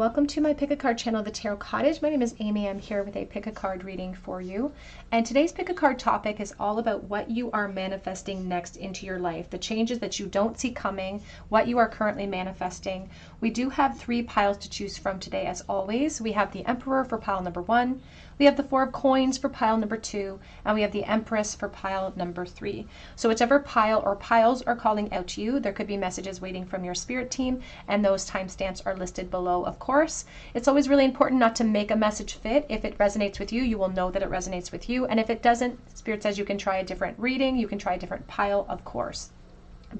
welcome to my pick a card channel, the Tarot Cottage. My name is Amy. I'm here with a pick a card reading for you. And today's pick a card topic is all about what you are manifesting next into your life, the changes that you don't see coming, what you are currently manifesting. We do have 3 piles to choose from today, as always. We have the Emperor for pile number 1, we have the 4 of Coins for pile number 2, and we have the Empress for pile number 3. So whichever pile or piles are calling out to you, there could be messages waiting from your spirit team, and those timestamps are listed below, of course. It's always really important not to make a message fit. If it resonates with you, you will know that it resonates with you. And if it doesn't, Spirit says you can try a different reading, you can try a different pile, of course.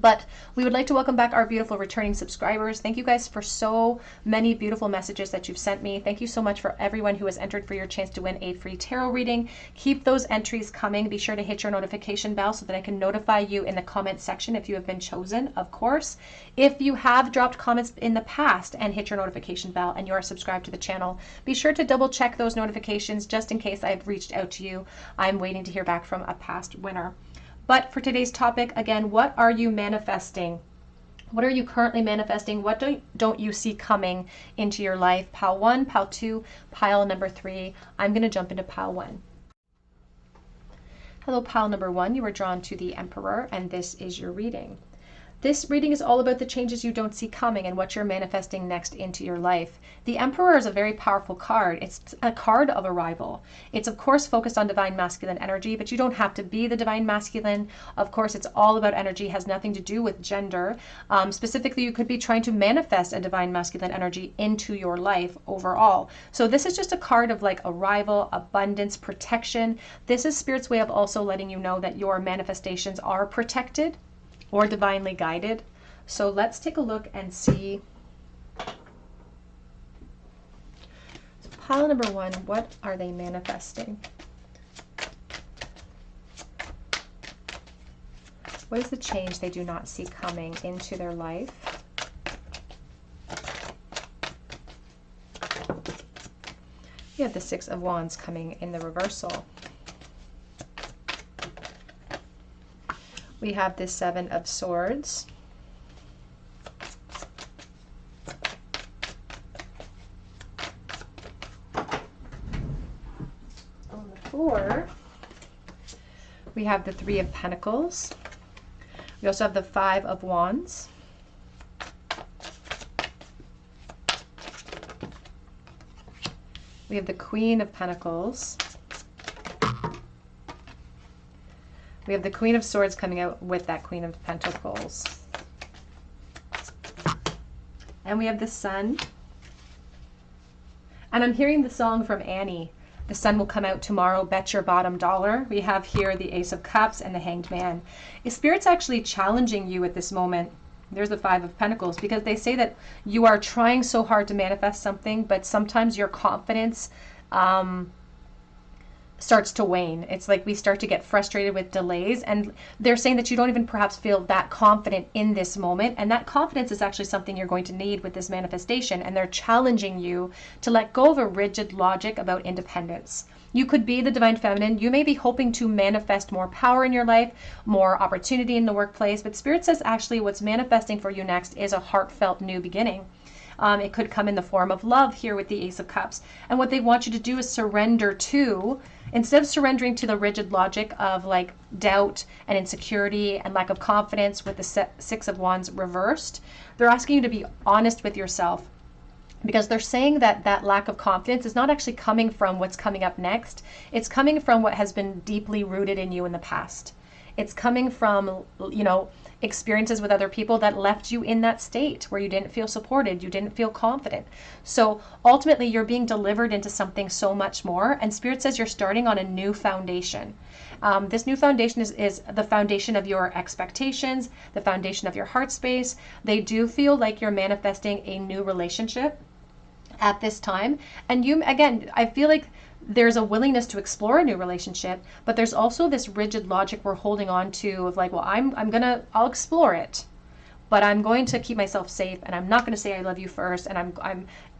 But we would like to welcome back our beautiful returning subscribers. Thank you guys for so many beautiful messages that you've sent me. Thank you so much for everyone who has entered for your chance to win a free tarot reading. Keep those entries coming. Be sure to hit your notification bell so that I can notify you in the comment section if you have been chosen, of course. If you have dropped comments in the past and hit your notification bell and you are subscribed to the channel, be sure to double check those notifications just in case I've reached out to you. I'm waiting to hear back from a past winner. But for today's topic, again, what are you manifesting? What are you currently manifesting? What don't you see coming into your life? Pile 1, pile 2, pile number 3. I'm going to jump into pile 1. Hello, pile number 1. You were drawn to the Emperor, and this is your reading. This reading is all about the changes you don't see coming and what you're manifesting next into your life. The Emperor is a very powerful card. It's a card of arrival. It's of course focused on divine masculine energy, but you don't have to be the divine masculine. Of course, it's all about energy, has nothing to do with gender. Specifically, you could be trying to manifest a divine masculine energy into your life overall. So this is just a card of like arrival, abundance, protection. This is Spirit's way of also letting you know that your manifestations are protected or divinely guided. So let's take a look and see. So pile number 1, what are they manifesting? What is the change they do not see coming into their life? We have the 6 of Wands coming in the reversal. We have the 7 of Swords. On the floor, we have the 3 of Pentacles. We also have the 5 of Wands. We have the Queen of Pentacles. We have the Queen of Swords coming out with that Queen of Pentacles. And we have the Sun. And I'm hearing the song from Annie. The sun will come out tomorrow, bet your bottom dollar. We have here the Ace of Cups and the Hanged Man. Spirit's actually challenging you at this moment. There's the 5 of Pentacles, because they say that you are trying so hard to manifest something, but sometimes your confidence starts to wane. It's like we start to get frustrated with delays, and they're saying that you don't even perhaps feel that confident in this moment, and that confidence is actually something you're going to need with this manifestation, and they're challenging you to let go of a rigid logic about independence. You could be the divine feminine. You may be hoping to manifest more power in your life, more opportunity in the workplace, but Spirit says actually what's manifesting for you next is a heartfelt new beginning. It could come in the form of love here with the Ace of Cups. And what they want you to do is surrender to, instead of surrendering to the rigid logic of like doubt and insecurity and lack of confidence with the 6 of Wands reversed, they're asking you to be honest with yourself. Because they're saying that that lack of confidence is not actually coming from what's coming up next. It's coming from what has been deeply rooted in you in the past. It's coming from, you know, experiences with other people that left you in that state where you didn't feel supported, you didn't feel confident. So ultimately you're being delivered into something so much more, and Spirit says you're starting on a new foundation. This new foundation is the foundation of your expectations, the foundation of your heart space. They do feel like you're manifesting a new relationship at this time. And you, again, I feel like there's a willingness to explore a new relationship, but there's also this rigid logic we're holding on to of like, well, I'll explore it, but I'm going to keep myself safe, and I'm not going to say I love you first, and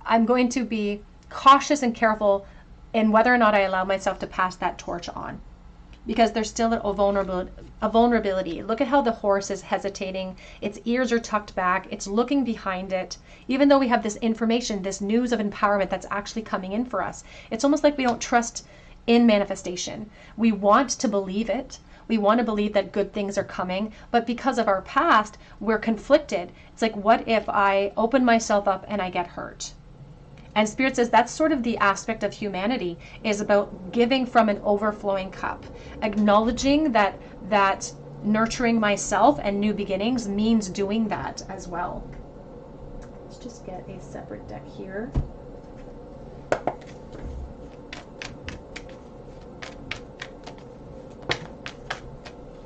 I'm going to be cautious and careful in whether or not I allow myself to pass that torch on. because there's still a vulnerability. Look at how the horse is hesitating. Its ears are tucked back. It's looking behind it. Even though we have this information, this news of empowerment that's actually coming in for us, it's almost like we don't trust in manifestation. We want to believe it. We want to believe that good things are coming, but because of our past, we're conflicted. It's like, what if I open myself up and I get hurt? And Spirit says that's sort of the aspect of humanity, is about giving from an overflowing cup, acknowledging that nurturing myself and new beginnings means doing that as well. Let's just get a separate deck here.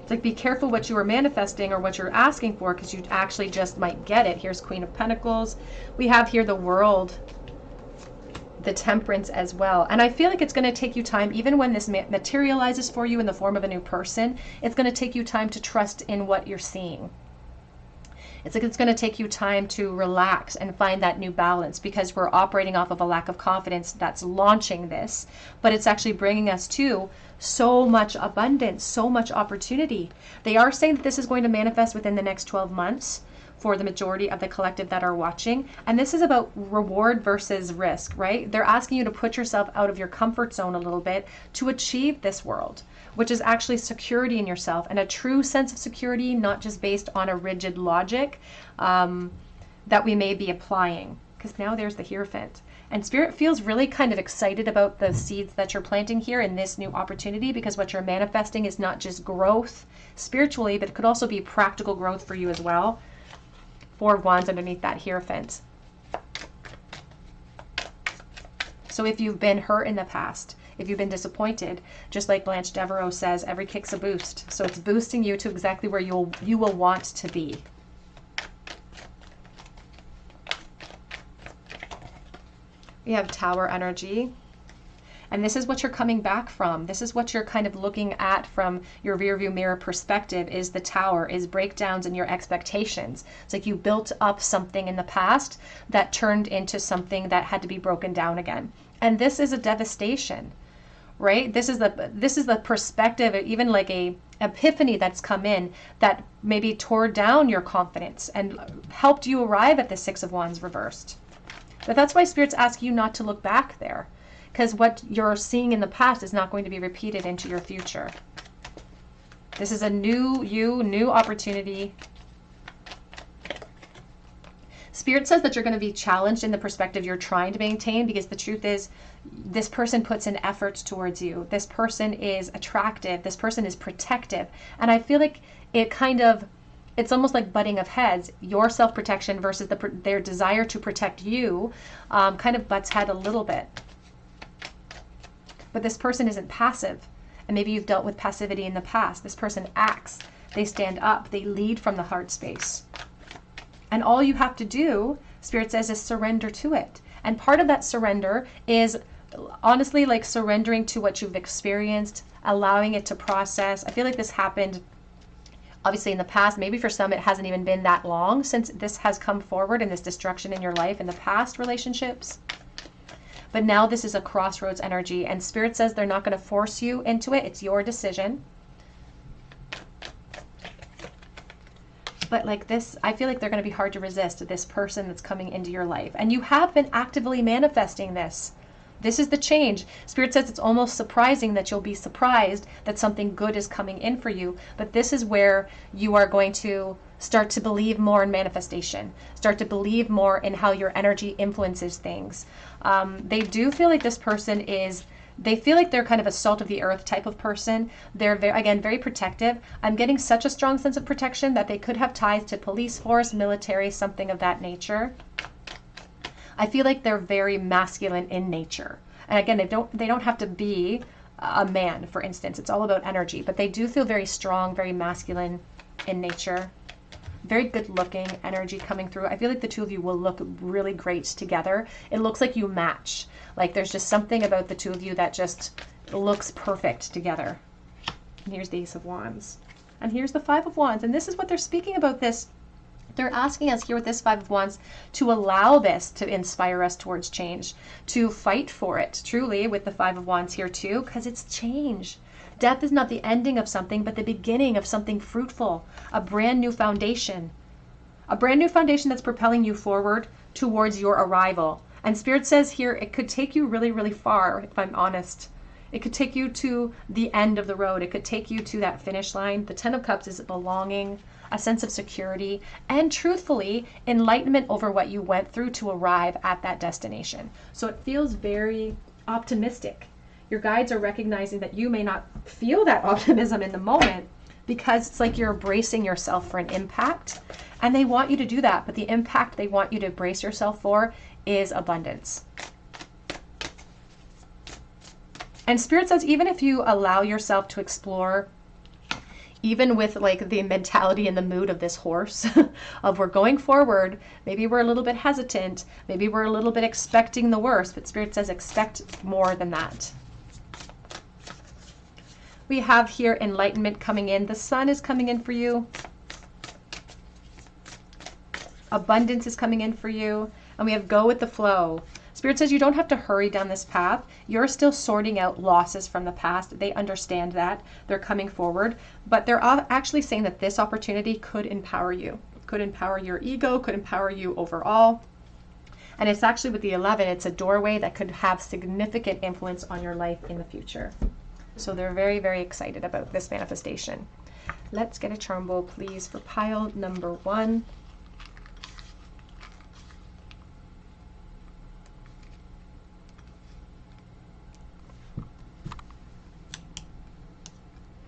It's like, be careful what you are manifesting or what you're asking for, because you actually just might get it. Here's Queen of Pentacles. We have here the World, the Temperance as well. And I feel like it's going to take you time, even when this materializes for you in the form of a new person, it's going to take you time to trust in what you're seeing. It's like it's going to take you time to relax and find that new balance, because we're operating off of a lack of confidence that's launching this, but it's actually bringing us to so much abundance, so much opportunity. They are saying that this is going to manifest within the next 12 months for the majority of the collective that are watching. And this is about reward versus risk, right? They're asking you to put yourself out of your comfort zone a little bit to achieve this world, which is actually security in yourself, and a true sense of security, not just based on a rigid logic that we may be applying. Because now there's the Hierophant. And Spirit feels really kind of excited about the seeds that you're planting here in this new opportunity, because what you're manifesting is not just growth spiritually, but it could also be practical growth for you as well. 4 of Wands underneath that Hierophant. So if you've been hurt in the past, if you've been disappointed, just like Blanche Devereaux says, every kick's a boost. So it's boosting you to exactly where you will want to be. We have Tower energy. And this is what you're coming back from. This is what you're kind of looking at from your rearview mirror perspective, is the Tower, is breakdowns in your expectations. It's like you built up something in the past that turned into something that had to be broken down again. And this is a devastation, right? This is the perspective, even like a epiphany that's come in that maybe tore down your confidence and helped you arrive at the 6 of Wands reversed. But that's why Spirit's asking you not to look back there, because what you're seeing in the past is not going to be repeated into your future. This is a new opportunity. Spirit says that you're going to be challenged in the perspective you're trying to maintain, because the truth is, this person puts in effort towards you. This person is attractive. This person is protective. And I feel like it's almost like butting of heads. Your self-protection versus their desire to protect you kind of butts head a little bit. But this person isn't passive. And maybe you've dealt with passivity in the past. This person acts. They stand up. They lead from the heart space. And all you have to do, Spirit says, is surrender to it. And part of that surrender is honestly like surrendering to what you've experienced, allowing it to process. I feel like this happened obviously in the past. Maybe for some it hasn't even been that long since this has come forward in this destruction in your life in the past relationships. But now this is a crossroads energy, and Spirit says they're not going to force you into it. It's your decision. But like this, I feel like they're going to be hard to resist, this person that's coming into your life. And you have been actively manifesting this. This is the change. Spirit says it's almost surprising that you'll be surprised that something good is coming in for you. But this is where you are going to start to believe more in manifestation. Start to believe more in how your energy influences things. They do feel like this person they feel like they're kind of a salt of the earth type of person. They're very protective. I'm getting such a strong sense of protection that they could have ties to police force, military, something of that nature. I feel like they're very masculine in nature. And again, they don't have to be a man, for instance. It's all about energy. But they do feel very strong, very masculine in nature. Very good looking energy coming through. I feel like the two of you will look really great together. It looks like you match. Like there's just something about the two of you that just looks perfect together. And here's the Ace of Wands. And here's the 5 of Wands. And this is what they're speaking about, this They're asking us here with this Five of Wands to allow this to inspire us towards change, to fight for it, truly, with the Five of Wands here too, because it's change. Death is not the ending of something, but the beginning of something fruitful, a brand new foundation. A brand new foundation that's propelling you forward towards your arrival. And Spirit says here, it could take you really, really far, if I'm honest. It could take you to the end of the road. It could take you to that finish line. The Ten of Cups is belonging, a sense of security, and truthfully, enlightenment over what you went through to arrive at that destination. So it feels very optimistic. Your guides are recognizing that you may not feel that optimism in the moment because it's like you're bracing yourself for an impact, and they want you to do that, but the impact they want you to brace yourself for is abundance. And Spirit says, even if you allow yourself to explore, even with like the mentality and the mood of this horse of we're going forward, maybe we're a little bit hesitant, maybe we're a little bit expecting the worst, but Spirit says expect more than that. We have here enlightenment coming in. The sun is coming in for you. Abundance is coming in for you. And we have go with the flow. Spirit says you don't have to hurry down this path. You're still sorting out losses from the past. They understand that. They're coming forward. But they're actually saying that this opportunity could empower you. Could empower your ego, could empower you overall. And it's actually with the 11, it's a doorway that could have significant influence on your life in the future. So they're very, very excited about this manifestation. Let's get a charm bowl, please, for pile number 1.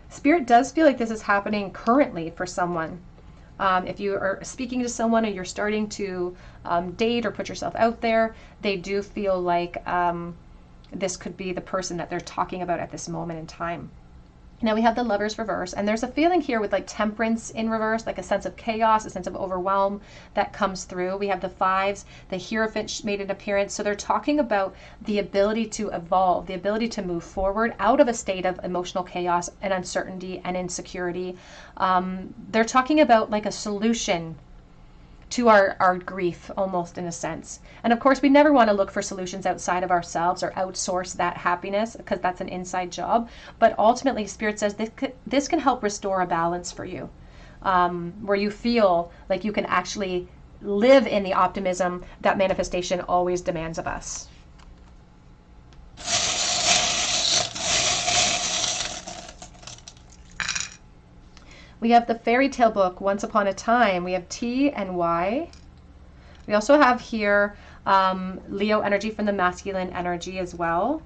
Spirit does feel like this is happening currently for someone. If you are speaking to someone or you're starting to date or put yourself out there, they do feel like this could be the person that they're talking about at this moment in time. Now we have the Lovers reverse, and there's a feeling here with like Temperance in reverse, like a sense of chaos, a sense of overwhelm that comes through. We have the Fives, the Hierophant made an appearance. So they're talking about the ability to evolve, the ability to move forward out of a state of emotional chaos and uncertainty and insecurity. They're talking about like a solution to our grief, almost in a sense. And of course, we never want to look for solutions outside of ourselves or outsource that happiness, because that's an inside job. But ultimately, Spirit says this can help restore a balance for you, where you feel like you can actually live in the optimism that manifestation always demands of us. We have the fairy tale book, Once Upon a Time. We have T and Y. We also have here Leo energy from the masculine energy as well.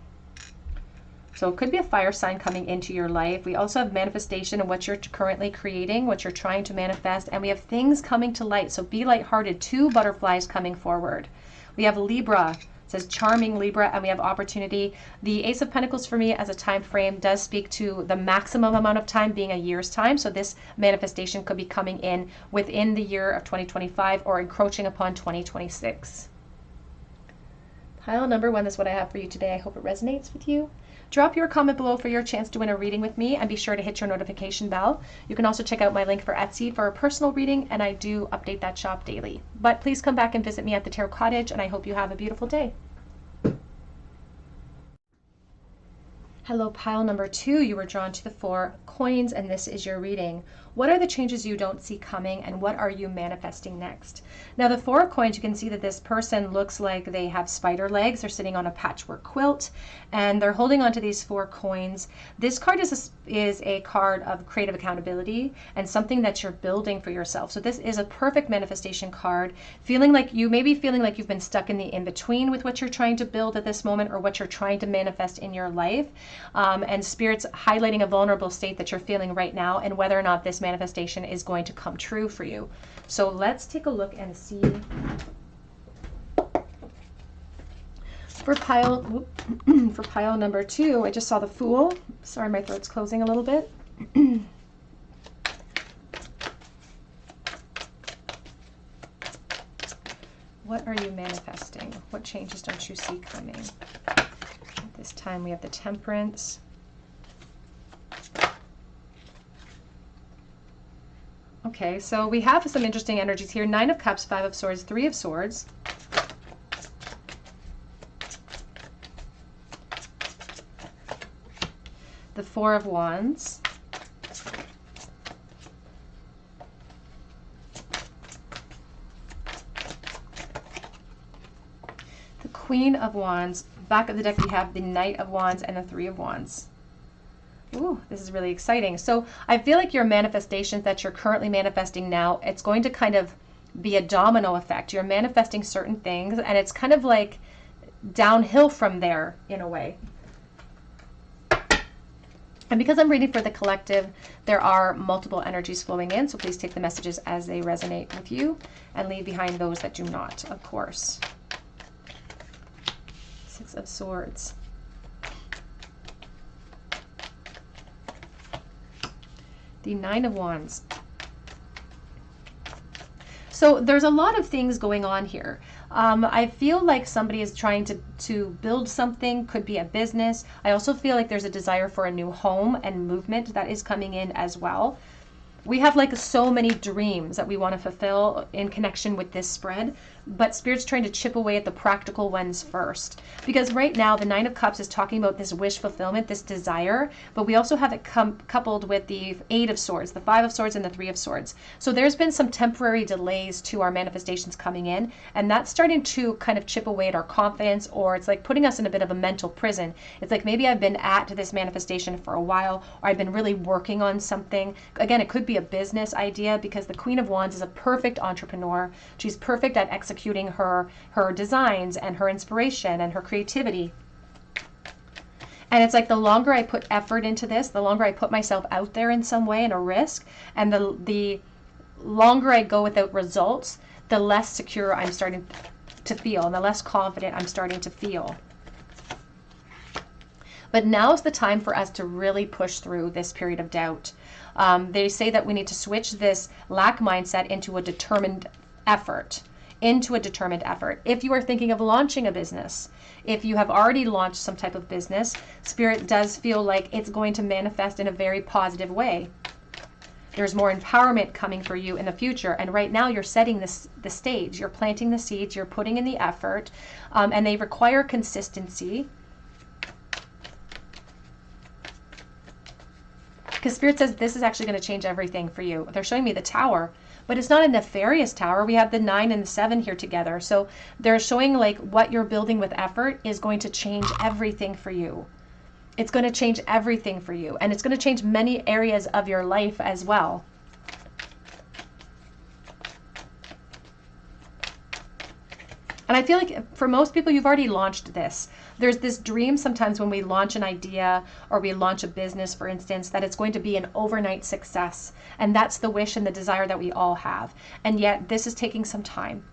So it could be a fire sign coming into your life. We also have manifestation of what you're currently creating, what you're trying to manifest. And we have things coming to light. So be lighthearted. 2 butterflies coming forward. We have Libra. It says charming Libra, and we have opportunity. The Ace of Pentacles for me as a time frame does speak to the maximum amount of time being a year's time. So this manifestation could be coming in within the year of 2025 or encroaching upon 2026. Pile number 1 is what I have for you today. I hope it resonates with you. Drop your comment below for your chance to win a reading with me, and be sure to hit your notification bell. You can also check out my link for Etsy for a personal reading, and I do update that shop daily. But please come back and visit me at the Tarot Cottage, and I hope you have a beautiful day. Hello, pile number 2. You were drawn to the 4 coins, and this is your reading. What are the changes you don't see coming, and what are you manifesting next? Now, the 4 coins, you can see that this person looks like they have spider legs. They're sitting on a patchwork quilt, and they're holding on to these 4 coins. This card is a card of creative accountability and something that you're building for yourself. So this is a perfect manifestation card. Feeling like you may be feeling like you've been stuck in the in-between with what you're trying to build at this moment, or what you're trying to manifest in your life. And Spirit's highlighting a vulnerable state that you're feeling right now, and whether or not this manifestation is going to come true for you. So let's take a look and see. For pile number 2, I just saw the Fool. Sorry, my throat's closing a little bit. What are you manifesting? What changes don't you see coming? At this time, we have the Temperance. Okay, so we have some interesting energies here. 9 of Cups, 5 of Swords, 3 of Swords. The 4 of Wands. The Queen of Wands. Back of the deck we have the Knight of Wands and the 3 of Wands. Ooh, this is really exciting. So I feel like your manifestations that you're currently manifesting now, it's going to kind of be a domino effect. You're manifesting certain things and it's kind of like downhill from there in a way. And because I'm reading for the collective, there are multiple energies flowing in. So please take the messages as they resonate with you and leave behind those that do not, of course. 6 of Swords. The 9 of Wands. So there's a lot of things going on here. I feel like somebody is trying to build something, could be a business. I also feel like there's a desire for a new home and movement that is coming in as well. We have like so many dreams that we want to fulfill in connection with this spread, but Spirit's trying to chip away at the practical ones first. Because right now, the 9 of Cups is talking about this wish fulfillment, this desire, but we also have it coupled with the 8 of Swords, the 5 of Swords, and the 3 of Swords. So there's been some temporary delays to our manifestations coming in, and that's starting to kind of chip away at our confidence, or it's like putting us in a bit of a mental prison. It's like maybe I've been at this manifestation for a while, or I've been really working on something. Again, it could be a business idea because the Queen of Wands is a perfect entrepreneur. She's perfect at executing her designs and her inspiration and her creativity. And it's like the longer I put effort into this, the longer I put myself out there in some way and a risk, and the longer I go without results, the less secure I'm starting to feel and the less confident I'm starting to feel. But now's the time for us to really push through this period of doubt. They say that we need to switch this lack mindset into a determined effort. If you are thinking of launching a business, if you have already launched some type of business, Spirit does feel like it's going to manifest in a very positive way. There's more empowerment coming for you in the future. And right now you're setting the stage. You're planting the seeds. You're putting in the effort. And they require consistency. Because Spirit says this is actually going to change everything for you. They're showing me the Tower. But it's not a nefarious tower. We have the 9 and the 7 here together. So they're showing like what you're building with effort is going to change everything for you. It's going to change everything for you. And it's going to change many areas of your life as well. And I feel like for most people, you've already launched this. There's this dream sometimes when we launch an idea or we launch a business, for instance, that it's going to be an overnight success. And that's the wish and the desire that we all have. And yet this is taking some time.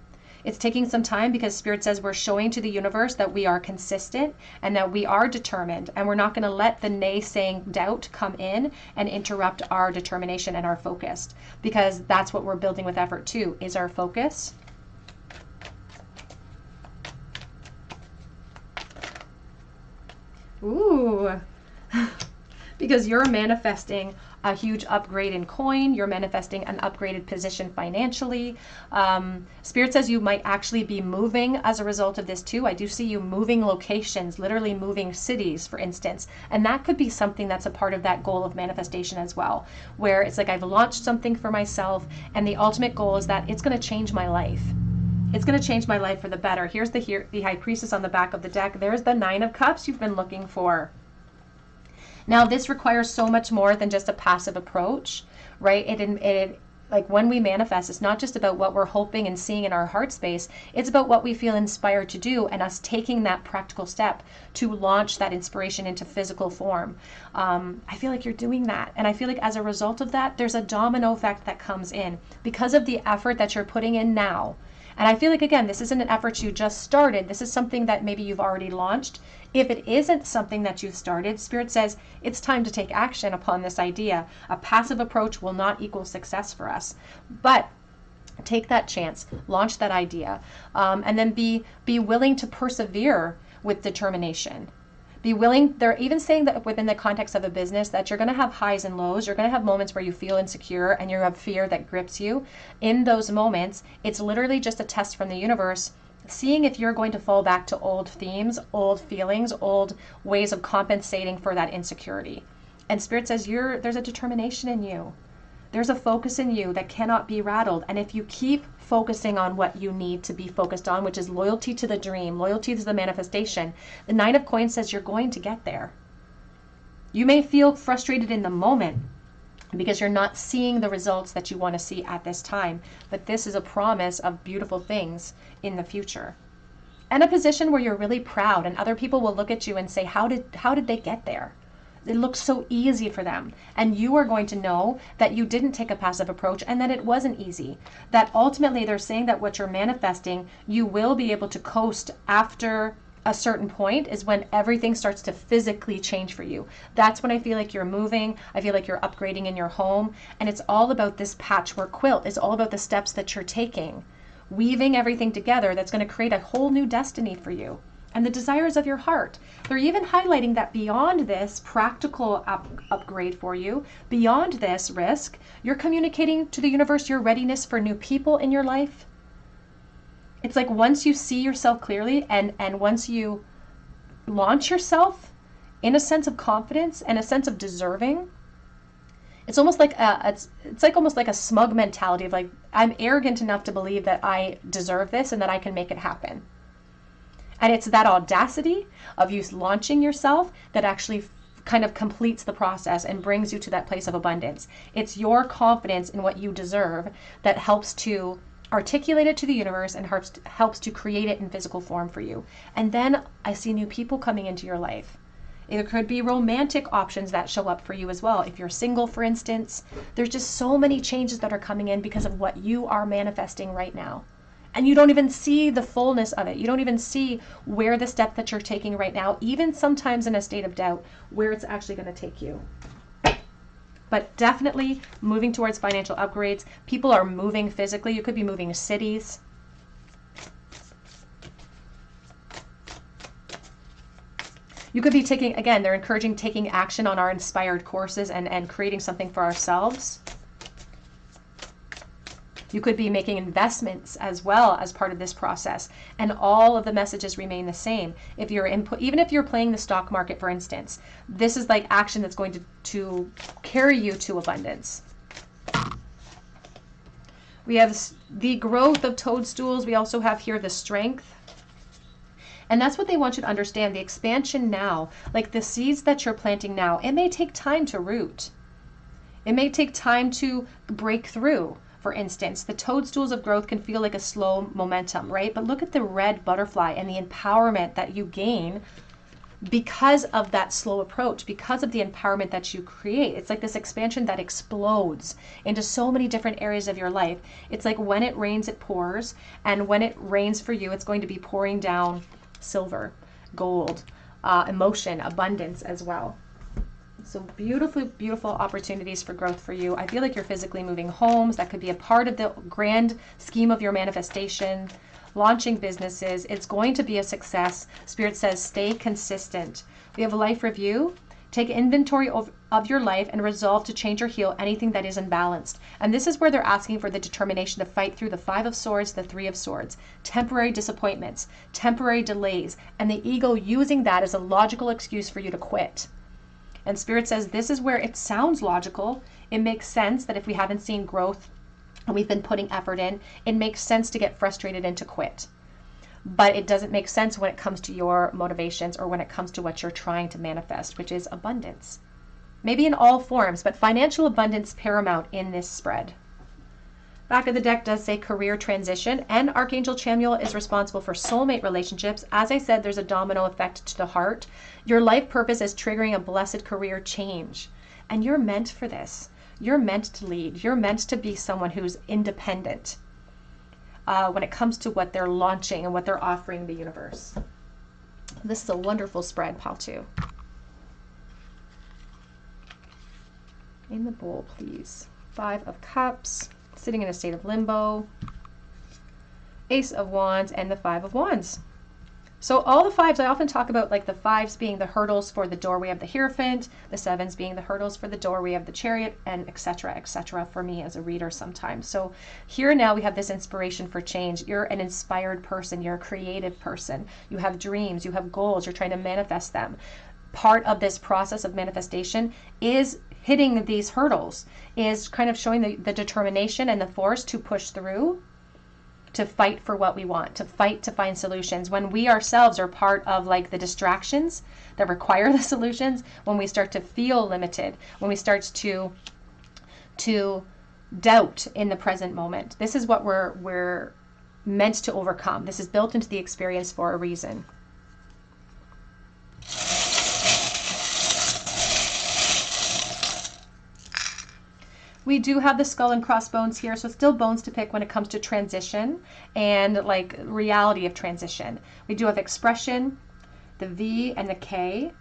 It's taking some time because Spirit says we're showing to the universe that we are consistent and that we are determined. And we're not going to let the naysaying doubt come in and interrupt our determination and our focus. Because that's what we're building with effort too, is our focus. Ooh, because you're manifesting a huge upgrade in coin. You're manifesting an upgraded position financially. Spirit says you might actually be moving as a result of this too. I do see you moving locations, literally moving cities, for instance. And that could be something that's a part of that goal of manifestation as well, where it's like I've launched something for myself and the ultimate goal is that it's going to change my life. It's going to change my life for the better. Here's the High Priestess on the back of the deck. There's the 9 of Cups you've been looking for. Now, this requires so much more than just a passive approach, right? Like when we manifest, it's not just about what we're hoping and seeing in our heart space. It's about what we feel inspired to do and us taking that practical step to launch that inspiration into physical form. I feel like you're doing that. And I feel like as a result of that, there's a domino effect that comes in because of the effort that you're putting in now. And I feel like, again, this isn't an effort you just started. This is something that maybe you've already launched. If it isn't something that you've started, Spirit says it's time to take action upon this idea. A passive approach will not equal success for us. But take that chance, launch that idea, and then be willing to persevere with determination. Be willing. They're even saying that within the context of a business that you're going to have highs and lows. You're going to have moments where you feel insecure and you have fear that grips you. In those moments, it's literally just a test from the universe, seeing if you're going to fall back to old themes, old feelings, old ways of compensating for that insecurity. And Spirit says there's a determination in you. There's a focus in you that cannot be rattled. And if you keep focusing on what you need to be focused on, which is loyalty to the dream, loyalty to the manifestation, the Nine of Coins says you're going to get there. You may feel frustrated in the moment because you're not seeing the results that you want to see at this time, but this is a promise of beautiful things in the future. And a position where you're really proud and other people will look at you and say, how did they get there? It looks so easy for them. And you are going to know that you didn't take a passive approach and that it wasn't easy. That ultimately they're saying that what you're manifesting, you will be able to coast after a certain point is when everything starts to physically change for you. That's when I feel like you're moving. I feel like you're upgrading in your home. And it's all about this patchwork quilt. It's all about the steps that you're taking, weaving everything together that's going to create a whole new destiny for you. And the desires of your heart. They're even highlighting that beyond this practical upgrade for you, beyond this risk, you're communicating to the universe your readiness for new people in your life. It's like once you see yourself clearly and once you launch yourself in a sense of confidence and a sense of deserving, it's almost like almost like a smug mentality of like, I'm arrogant enough to believe that I deserve this and that I can make it happen. And it's that audacity of you launching yourself that actually kind of completes the process and brings you to that place of abundance. It's your confidence in what you deserve that helps to articulate it to the universe and helps to create it in physical form for you. And then I see new people coming into your life. It could be romantic options that show up for you as well. If you're single, for instance, there's just so many changes that are coming in because of what you are manifesting right now. And you don't even see the fullness of it. You don't even see where the step that you're taking right now, even sometimes in a state of doubt, where it's actually going to take you. But definitely moving towards financial upgrades. People are moving physically. You could be moving cities. You could be taking, again, they're encouraging taking action on our inspired courses and creating something for ourselves. You could be making investments as well as part of this process, and all of the messages remain the same. If you're even if you're playing the stock market, for instance, this is like action that's going to carry you to abundance. We have the growth of toadstools. We also have here the strength. And that's what they want you to understand, the expansion now, like the seeds that you're planting now, it may take time to root. It may take time to break through. For instance, the toadstools of growth can feel like a slow momentum, right? But look at the red butterfly and the empowerment that you gain because of that slow approach, because of the empowerment that you create. It's like this expansion that explodes into so many different areas of your life. It's like when it rains, it pours. And when it rains for you, it's going to be pouring down silver, gold, emotion, abundance as well. So beautiful, beautiful opportunities for growth for you. I feel like you're physically moving homes. That could be a part of the grand scheme of your manifestation. Launching businesses. It's going to be a success. Spirit says stay consistent. We have a life review. Take inventory of your life and resolve to change or heal anything that is imbalanced. And this is where they're asking for the determination to fight through the Five of Swords, the Three of Swords, temporary disappointments, temporary delays, and the ego using that as a logical excuse for you to quit. And Spirit says this is where it sounds logical. It makes sense that if we haven't seen growth and we've been putting effort in, it makes sense to get frustrated and to quit. But it doesn't make sense when it comes to your motivations or when it comes to what you're trying to manifest, which is abundance. Maybe in all forms, but financial abundance paramount in this spread. Back of the deck does say career transition, and Archangel Chamuel is responsible for soulmate relationships. As I said, there's a domino effect to the heart. Your life purpose is triggering a blessed career change, and you're meant for this. You're meant to lead. You're meant to be someone who's independent when it comes to what they're launching and what they're offering the universe. This is a wonderful spread, pile 2. In the bowl, please. 5 of Cups. Sitting in a state of limbo, Ace of Wands, and the 5 of Wands. So all the fives, I often talk about like the fives being the hurdles for the doorway of the Hierophant, the sevens being the hurdles for the doorway of the Chariot, and etc. for me as a reader sometimes. So here now we have this inspiration for change. You're an inspired person. You're a creative person. You have dreams. You have goals. You're trying to manifest them. Part of this process of manifestation is hitting these hurdles, is kind of showing the determination and the force to push through, to fight for what we want, to fight to find solutions. When we ourselves are part of like the distractions that require the solutions, when we start to feel limited, when we start to doubt in the present moment, this is what we're meant to overcome. This is built into the experience for a reason. We do have the skull and crossbones here, so still bones to pick when it comes to transition and like reality of transition. We do have expression, the V and the K.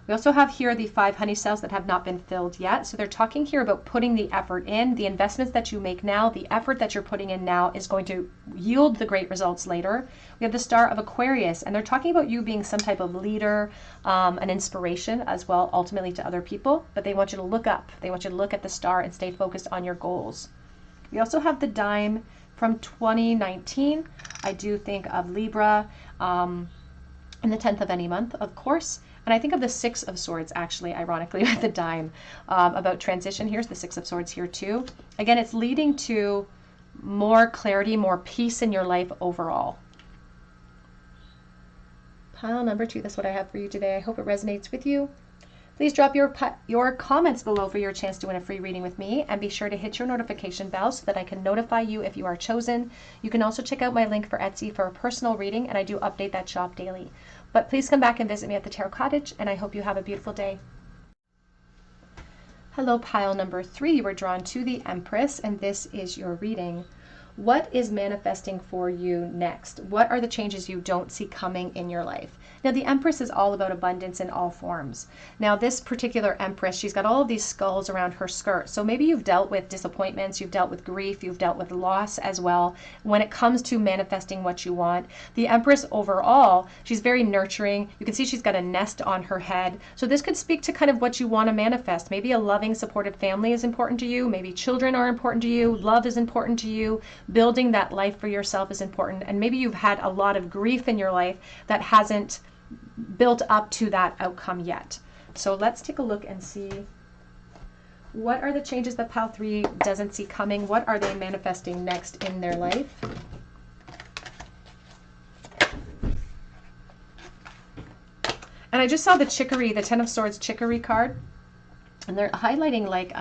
We also have here the 5 honey cells that have not been filled yet. So they're talking here about putting the effort in, the investments that you make now, the effort that you're putting in now is going to yield the great results later. We have the Star of Aquarius, and they're talking about you being some type of leader, an inspiration as well, ultimately to other people, but they want you to look up. They want you to look at the star and stay focused on your goals. We also have the Dime from 2019. I do think of Libra in the 10th of any month, of course. And I think of the 6 of Swords, actually, ironically, with the Dime, about transition. Here's the 6 of Swords here, too. Again, it's leading to more clarity, more peace in your life overall. Pile number 2, that's what I have for you today. I hope it resonates with you. Please drop your comments below for your chance to win a free reading with me, and be sure to hit your notification bell so that I can notify you if you are chosen. You can also check out my link for Etsy for a personal reading, and I do update that shop daily. But please come back and visit me at the Tarot Cottage, and I hope you have a beautiful day. Hello, pile number 3. You were drawn to the Empress, and this is your reading. What is manifesting for you next? What are the changes you don't see coming in your life? Now, the Empress is all about abundance in all forms. Now, this particular Empress, she's got all of these skulls around her skirt. So maybe you've dealt with disappointments, you've dealt with grief, you've dealt with loss as well. When it comes to manifesting what you want, the Empress overall, she's very nurturing. You can see she's got a nest on her head. So this could speak to kind of what you want to manifest. Maybe a loving, supportive family is important to you. Maybe children are important to you. Love is important to you. Building that life for yourself is important. And maybe you've had a lot of grief in your life that hasn't built up to that outcome yet. So let's take a look and see, what are the changes that pile 3 doesn't see coming? What are they manifesting next in their life? And I just saw the Chicory, the 10 of Swords Chicory card, and they're highlighting like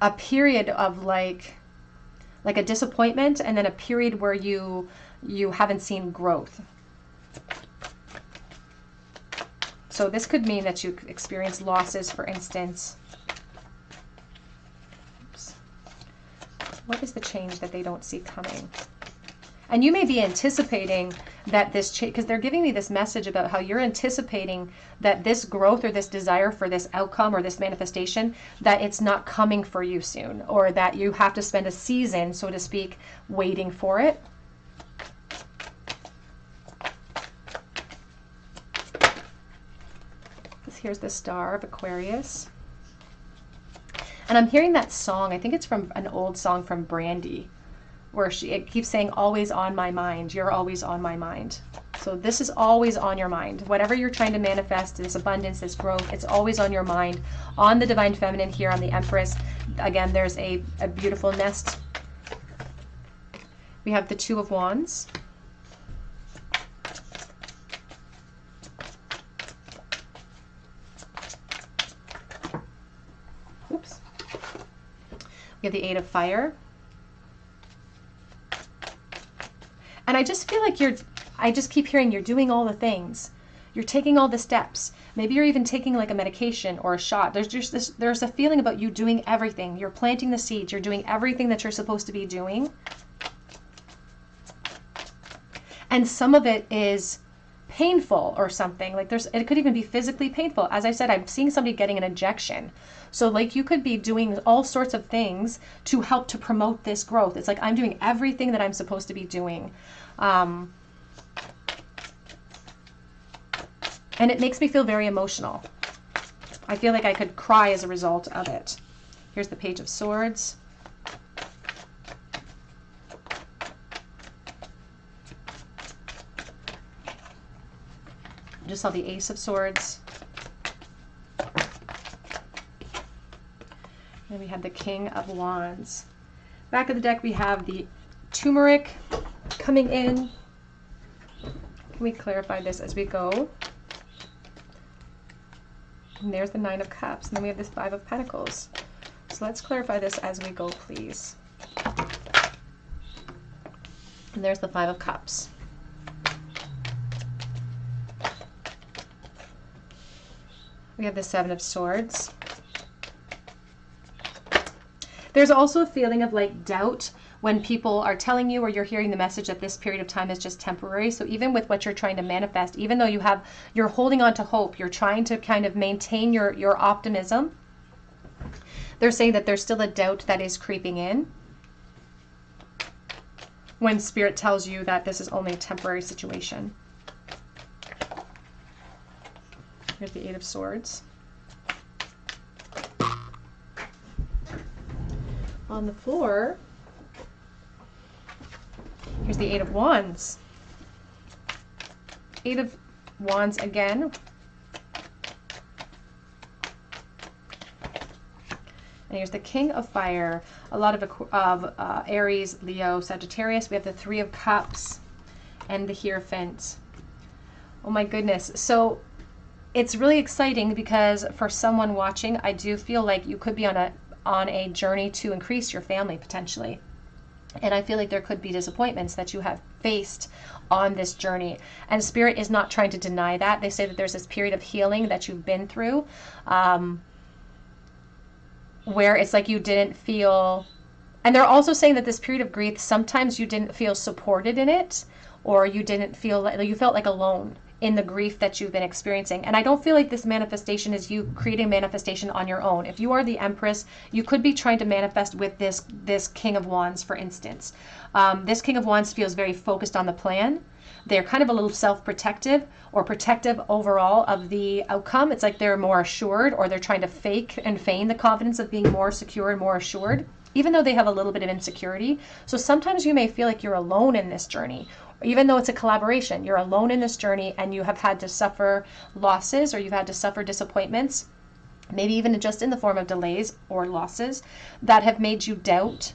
a period of like a disappointment, and then a period where you haven't seen growth. So this could mean that you experience losses, for instance. Oops. What is the change that they don't see coming? And you may be anticipating that this change, because they're giving me this message about how you're anticipating that this growth or this desire for this outcome or this manifestation, that it's not coming for you soon, or that you have to spend a season, so to speak, waiting for it. Here's the Star of Aquarius. And I'm hearing that song, I think it's from an old song from Brandy, where it keeps saying, always on my mind, you're always on my mind. So this is always on your mind. Whatever you're trying to manifest, this abundance, this growth, it's always on your mind. On the Divine Feminine here on the Empress, again, there's a beautiful nest. We have the 2 of Wands. Oops. We have the 8 of Fire. And I just feel like I just keep hearing you're doing all the things. You're taking all the steps. Maybe you're even taking like a medication or a shot. There's a feeling about you doing everything. You're planting the seeds. You're doing everything that you're supposed to be doing. And some of it is painful or something. Like it could even be physically painful. As I said, I'm seeing somebody getting an injection. So like you could be doing all sorts of things to help to promote this growth. It's like I'm doing everything that I'm supposed to be doing. And it makes me feel very emotional. I feel like I could cry as a result of it. Here's the Page of Swords. Just saw the Ace of Swords. And we have the King of Wands. Back of the deck, we have the turmeric coming in. Can we clarify this as we go? And there's the Nine of Cups. And then we have this Five of Pentacles. So let's clarify this as we go, please. And there's the Five of Cups. We have the Seven of Swords. There's also a feeling of like doubt when people are telling you or you're hearing the message that this period of time is just temporary. So even with what you're trying to manifest, even though you're holding on to hope, you're trying to kind of maintain your optimism, they're saying that there's still a doubt that is creeping in when Spirit tells you that this is only a temporary situation. Here's the Eight of Swords. On the floor, here's the Eight of Wands. Eight of Wands again. And here's the King of Fire. A lot of Aries, Leo, Sagittarius. We have the Three of Cups and the Hierophant. Oh my goodness. So it's really exciting because for someone watching, I do feel like you could be on a journey to increase your family potentially. And I feel like there could be disappointments that you have faced on this journey. And Spirit is not trying to deny that. They say that there's this period of healing that you've been through where it's like you didn't feel, and they're also saying that this period of grief, sometimes you didn't feel supported in it, or you didn't feel like, you felt like alone in the grief that you've been experiencing. And I don't feel like this manifestation is you creating manifestation on your own. If you are the Empress, you could be trying to manifest with this King of Wands, for instance. This King of Wands feels very focused on the plan. They're kind of a little self-protective or protective overall of the outcome. It's like they're more assured, or they're trying to fake and feign the confidence of being more secure and more assured, even though they have a little bit of insecurity. So sometimes you may feel like you're alone in this journey. Even though it's a collaboration, you're alone in this journey and you have had to suffer losses, or you've had to suffer disappointments, maybe even just in the form of delays or losses that have made you doubt.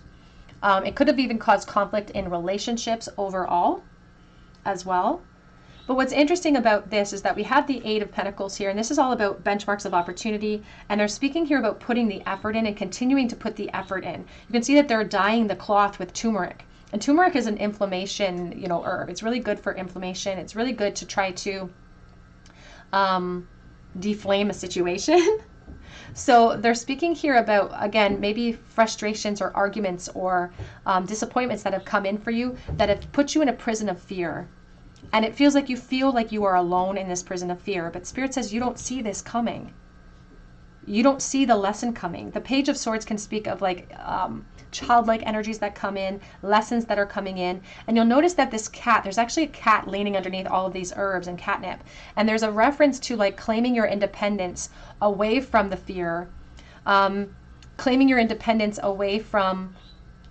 It could have even caused conflict in relationships overall as well. But what's interesting about this is that we have the Eight of Pentacles here, and this is all about benchmarks of opportunity, and they're speaking here about putting the effort in and continuing to put the effort in. You can see that they're dyeing the cloth with turmeric. And turmeric is an inflammation, herb. It's really good for inflammation. It's really good to try to deflame a situation. So they're speaking here about, again, maybe frustrations or arguments or disappointments that have come in for you that have put you in a prison of fear. And it feels like you feel like you are alone in this prison of fear. But Spirit says you don't see this coming. You don't see the lesson coming. The Page of Swords can speak of like childlike energies that come in, lessons that are coming in. And you'll notice that this cat, there's actually a cat leaning underneath all of these herbs and catnip. And there's a reference to like claiming your independence away from the fear, claiming your independence away from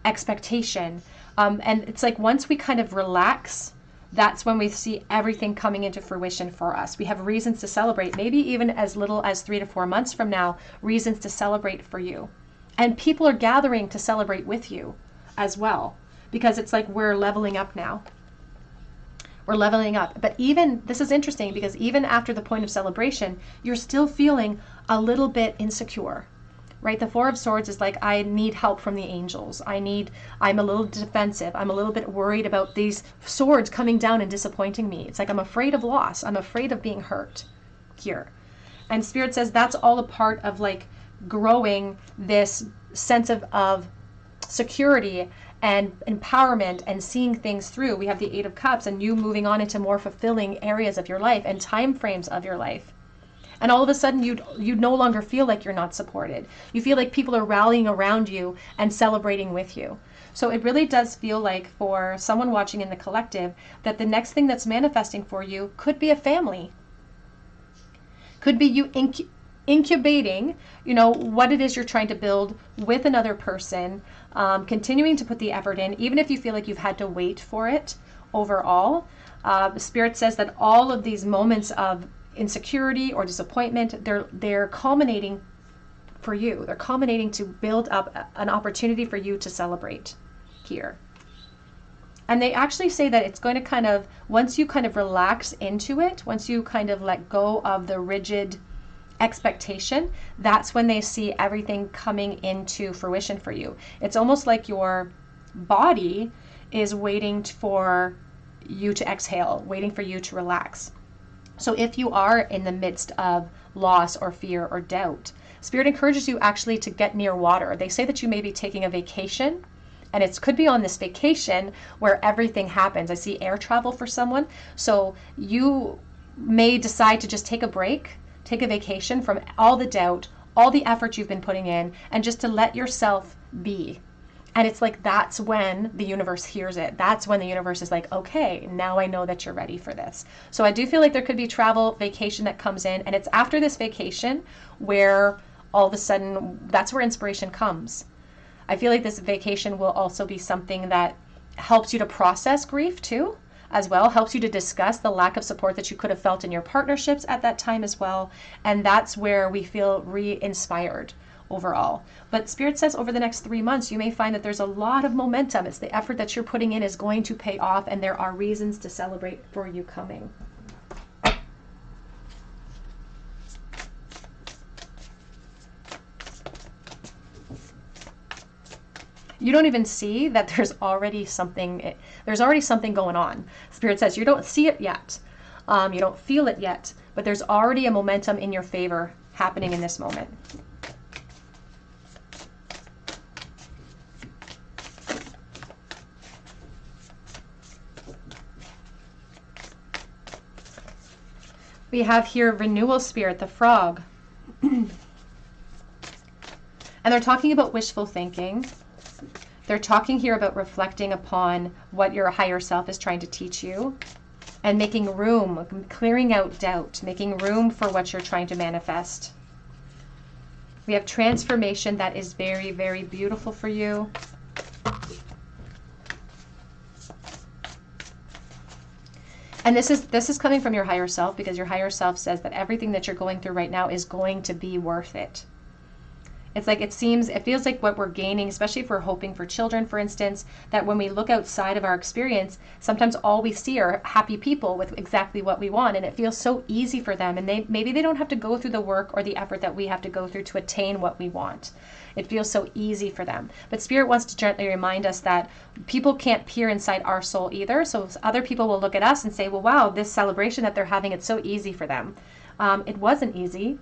expectation. And it's like once we kind of relax, that's when we see everything coming into fruition for us. We have reasons to celebrate, maybe even as little as 3 to 4 months from now, reasons to celebrate for you. And people are gathering to celebrate with you as well, because it's like we're leveling up now. We're leveling up. But even, this is interesting, because even after the point of celebration, you're still feeling a little bit insecure. Right? The Four of Swords is like, I need help from the angels. I'm a little defensive. I'm a little bit worried about these swords coming down and disappointing me. It's like I'm afraid of loss. I'm afraid of being hurt here. And Spirit says that's all a part of like growing this sense of security and empowerment and seeing things through. We have the Eight of Cups and you moving on into more fulfilling areas of your life and time frames of your life. And all of a sudden, you no longer feel like you're not supported. You feel like people are rallying around you and celebrating with you. So it really does feel like for someone watching in the collective that the next thing that's manifesting for you could be a family. Could be you incubating, what it is you're trying to build with another person, continuing to put the effort in, even if you feel like you've had to wait for it overall. Spirit says that all of these moments of insecurity or disappointment, they're culminating for you. They're culminating to build up an opportunity for you to celebrate here. And they actually say that it's going to kind of, once you kind of relax into it, once you kind of let go of the rigid expectation, that's when they see everything coming into fruition for you. It's almost like your body is waiting for you to exhale, waiting for you to relax. So if you are in the midst of loss or fear or doubt, Spirit encourages you actually to get near water. They say that you may be taking a vacation, and it could be on this vacation where everything happens. I see air travel for someone. So you may decide to just take a break, take a vacation from all the doubt, all the effort you've been putting in, and just to let yourself be. And it's like, that's when the universe hears it. That's when the universe is like, okay, now I know that you're ready for this. So I do feel like there could be travel, vacation that comes in. And it's after this vacation where all of a sudden, that's where inspiration comes. I feel like this vacation will also be something that helps you to process grief too, as well, helps you to discuss the lack of support that you could have felt in your partnerships at that time as well. And that's where we feel re-inspired overall. But Spirit says over the next 3 months, you may find that there's a lot of momentum. It's the effort that you're putting in is going to pay off, and there are reasons to celebrate for you coming. You don't even see that there's already something going on. Spirit says you don't see it yet. You don't feel it yet, but there's already a momentum in your favor happening in this moment. We have here renewal spirit, the frog. And they're talking about wishful thinking. They're talking here about reflecting upon what your higher self is trying to teach you and making room, clearing out doubt, making room for what you're trying to manifest. We have transformation that is very, very beautiful for you. And this is coming from your higher self, because your higher self says that everything that you're going through right now is going to be worth it. It's like it feels like what we're gaining, especially if we're hoping for children, for instance, that when we look outside of our experience, sometimes all we see are happy people with exactly what we want, and it feels so easy for them, and maybe they don't have to go through the work or the effort that we have to go through to attain what we want. It feels so easy for them. But Spirit wants to gently remind us that people can't peer inside our soul either, so other people will look at us and say, well, wow, this celebration that they're having, it's so easy for them. It wasn't easy.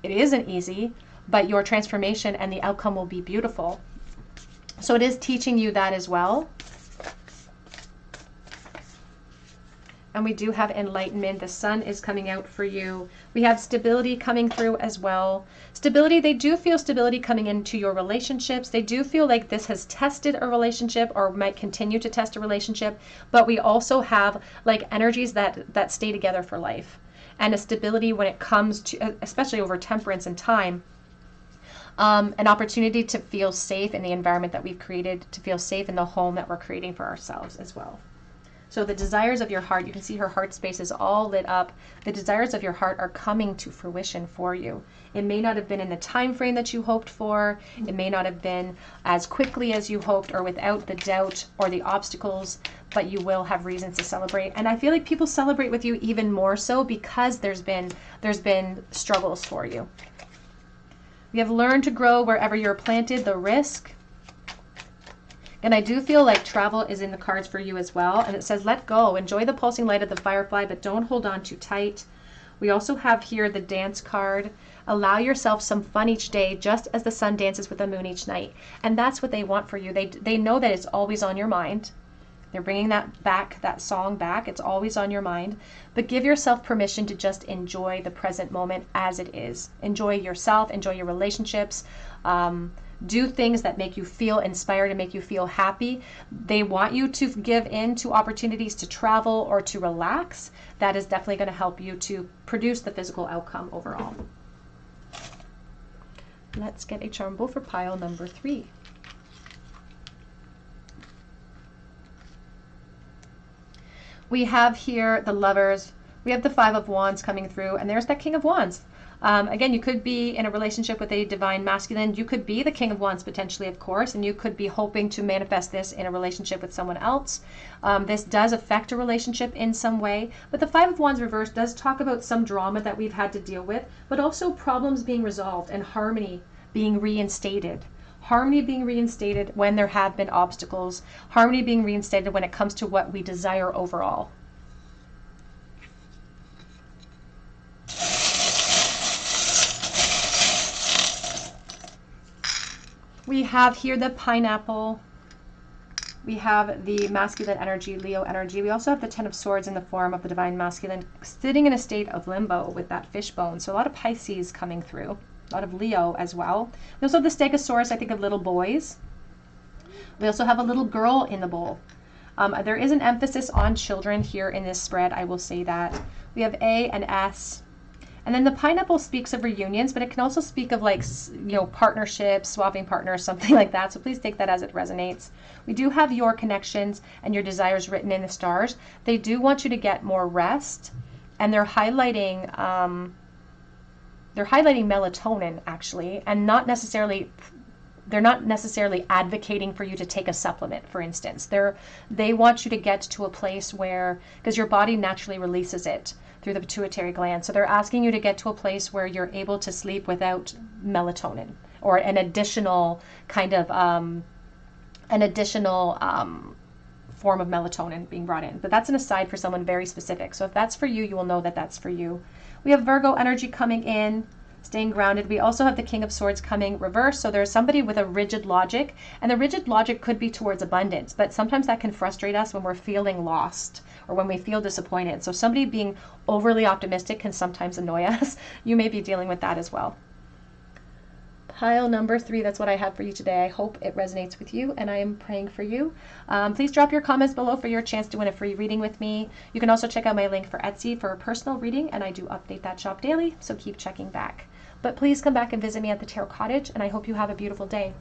It isn't easy. But your transformation and the outcome will be beautiful. So it is teaching you that as well. And we do have enlightenment. The sun is coming out for you. We have stability coming through as well. Stability, they do feel stability coming into your relationships. They do feel like this has tested a relationship or might continue to test a relationship. But we also have like energies that stay together for life. And a stability when it comes to, especially over temperance and time, an opportunity to feel safe in the environment that we've created, to feel safe in the home that we're creating for ourselves as well. So the desires of your heart, you can see her heart space is all lit up. The desires of your heart are coming to fruition for you. It may not have been in the time frame that you hoped for. It may not have been as quickly as you hoped or without the doubt or the obstacles, but you will have reasons to celebrate. And I feel like people celebrate with you even more so because there's been struggles for you. We have learned to grow wherever you're planted, the risk. And I do feel like travel is in the cards for you as well. And it says, let go, enjoy the pulsing light of the firefly, but don't hold on too tight. We also have here the dance card. Allow yourself some fun each day, just as the sun dances with the moon each night. And that's what they want for you. They know that it's always on your mind. They're bringing that song back. It's always on your mind. But give yourself permission to just enjoy the present moment as it is. Enjoy yourself, enjoy your relationships. do things that make you feel inspired and make you feel happy. They want you to give in to opportunities to travel or to relax. That is definitely going to help you to produce the physical outcome overall. Let's get a charm bowl for pile number 3. We have here the Lovers. We have the Five of Wands coming through, and there's that King of Wands. Again, you could be in a relationship with a divine masculine. You could be the King of Wands potentially, of course, and you could be hoping to manifest this in a relationship with someone else. This does affect a relationship in some way, but the Five of Wands reverse does talk about some drama that we've had to deal with, but also problems being resolved and harmony being reinstated. Harmony being reinstated when there have been obstacles. Harmony being reinstated when it comes to what we desire overall. We have here the Pineapple. We have the masculine energy, Leo energy. We also have the Ten of Swords in the form of the divine masculine sitting in a state of limbo with that fishbone. So a lot of Pisces coming through. A lot of Leo as well. We also have the Stegosaurus, I think, of little boys. We also have a little girl in the bowl. There is an emphasis on children here in this spread, I will say that. We have A and S. And then the Pineapple speaks of reunions, but it can also speak of, like, you know, partnerships, swapping partners, something like that. So please take that as it resonates. We do have your connections and your desires written in the stars. They do want you to get more rest, and they're highlighting melatonin, actually, and they're not necessarily advocating for you to take a supplement, for instance. They want you to get to a place where, because your body naturally releases it through the pituitary gland, so they're asking you to get to a place where you're able to sleep without melatonin, or an additional kind of form of melatonin being brought in. But that's an aside for someone very specific. So if that's for you, you will know that that's for you. We have Virgo energy coming in, staying grounded. We also have the King of Swords coming reverse. So there's somebody with a rigid logic, and the rigid logic could be towards abundance, but sometimes that can frustrate us when we're feeling lost or when we feel disappointed. So somebody being overly optimistic can sometimes annoy us. You may be dealing with that as well. Pile number 3, that's what I have for you today. I hope it resonates with you, and I am praying for you. Please drop your comments below for your chance to win a free reading with me. You can also check out my link for Etsy for a personal reading, and I do update that shop daily, so keep checking back. But please come back and visit me at the Tarot Cottage, and I hope you have a beautiful day.